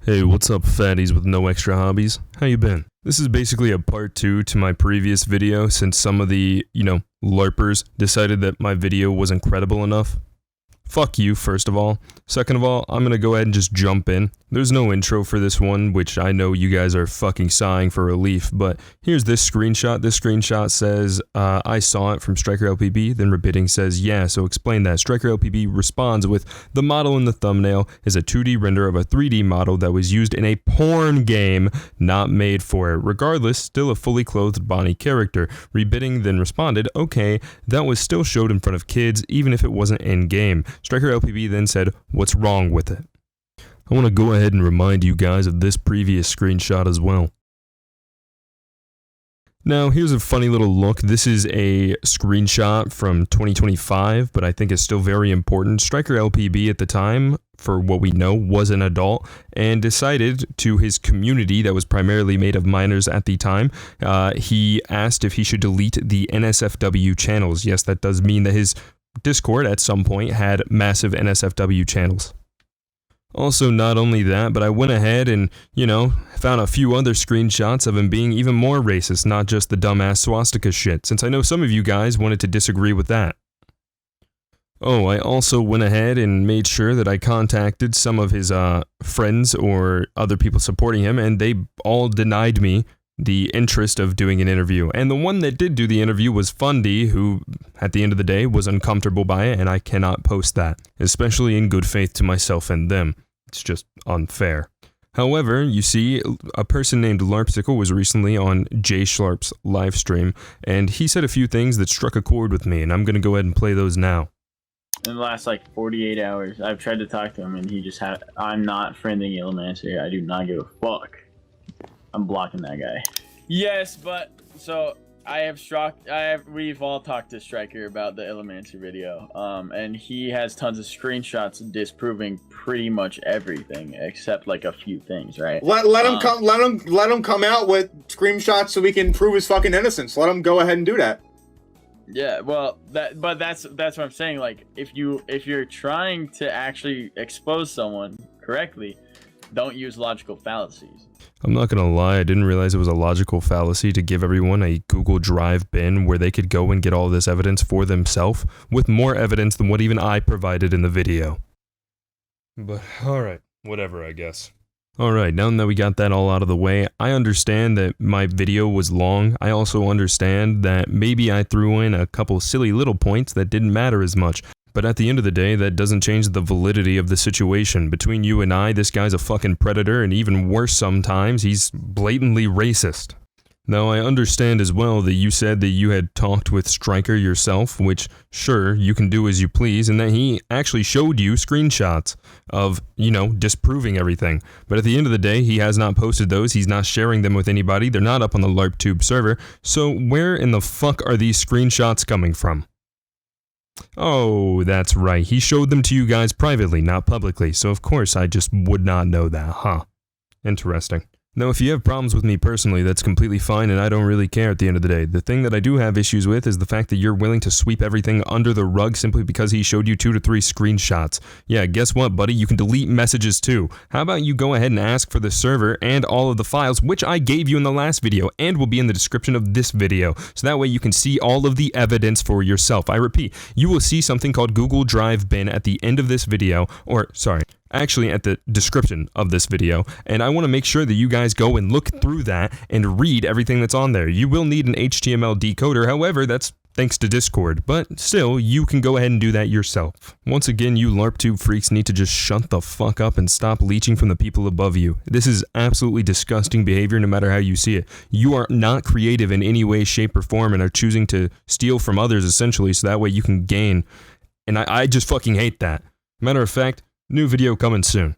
Hey, what's up, fatties with no extra hobbies? How you been? This is basically a part 2 to my previous video since some of the, LARPers decided that my video wasn't credible enough. Fuck you, first of all. Second of all, I'm gonna go ahead and just jump in. There's no intro for this one, which I know you guys are fucking sighing for relief, but here's this screenshot. This screenshot says, I saw it from Striker LPB, then Rebidding says, yeah, so explain that. Striker LPB responds with, the model in the thumbnail is a 2D render of a 3D model that was used in a porn game, not made for it. Regardless, still a fully clothed Bonnie character. Rebidding then responded, okay, that was still showed in front of kids, even if it wasn't in-game. Striker LPB then said, what's wrong with it? I want to go ahead and remind you guys of this previous screenshot as well. Now, here's a funny little look. This is a screenshot from 2025, but I think it's still very important. Striker LPB at the time, for what we know, was an adult and decided to his community that was primarily made of minors at the time, he asked if he should delete the NSFW channels. Yes, that does mean that his Discord at some point had massive NSFW channels. Also, not only that, but I went ahead and, found a few other screenshots of him being even more racist, not just the dumbass swastika shit, since I know some of you guys wanted to disagree with that. Oh, I also went ahead and made sure that I contacted some of his friends or other people supporting him, and they all denied me the interest of doing an interview. And the one that did do the interview was Fundy, who, at the end of the day, was uncomfortable by it, and I cannot post that, especially in good faith to myself and them. It's just unfair. However, you see, a person named Larpsicle was recently on Jay Schlarp's live stream, and he said a few things that struck a chord with me, and I'm going to go ahead and play those now. In the last 48 hours, I've tried to talk to him, and he just had, I'm not friending Illimancer. I do not give a fuck. I'm blocking that guy. Yes, but so we've all talked to Striker about the Illimancer video, and he has tons of screenshots disproving pretty much everything except like a few things, right? Let him come out with screenshots so we can prove his fucking innocence. Let him go ahead and do that. Yeah, well, that's what I'm saying. Like, if you're trying to actually expose someone correctly, don't use logical fallacies. I'm not gonna lie, I didn't realize it was a logical fallacy to give everyone a Google Drive bin where they could go and get all this evidence for themselves, with more evidence than what even I provided in the video. But, alright, whatever, I guess. Alright, now that we got that all out of the way, I understand that my video was long. I also understand that maybe I threw in a couple silly little points that didn't matter as much. But at the end of the day, that doesn't change the validity of the situation. Between you and I, this guy's a fucking predator, and even worse sometimes, he's blatantly racist. Now, I understand as well that you said that you had talked with Striker yourself, which, sure, you can do as you please, and that he actually showed you screenshots of, disproving everything. But at the end of the day, he has not posted those, he's not sharing them with anybody, they're not up on the LARPTube server, so where in the fuck are these screenshots coming from? Oh, that's right. He showed them to you guys privately, not publicly, so of course I just would not know that, huh? Interesting. Now, if you have problems with me personally, that's completely fine, and I don't really care at the end of the day. The thing that I do have issues with is the fact that you're willing to sweep everything under the rug simply because he showed you 2 to 3 screenshots. Yeah, guess what, buddy? You can delete messages too. How about you go ahead and ask for the server and all of the files, which I gave you in the last video, and will be in the description of this video, so that way you can see all of the evidence for yourself. I repeat, you will see something called Google Drive bin at the end of this video, actually at the description of this video, and I want to make sure that you guys go and look through that and read everything that's on there. You will need an HTML decoder, however, that's thanks to Discord, but still, you can go ahead and do that yourself. Once again, you LARPTube freaks need to just shut the fuck up and stop leeching from the people above you. This is absolutely disgusting behavior no matter how you see it. You are not creative in any way, shape, or form and are choosing to steal from others essentially so that way you can gain, and I just fucking hate that. Matter of fact, new video coming soon.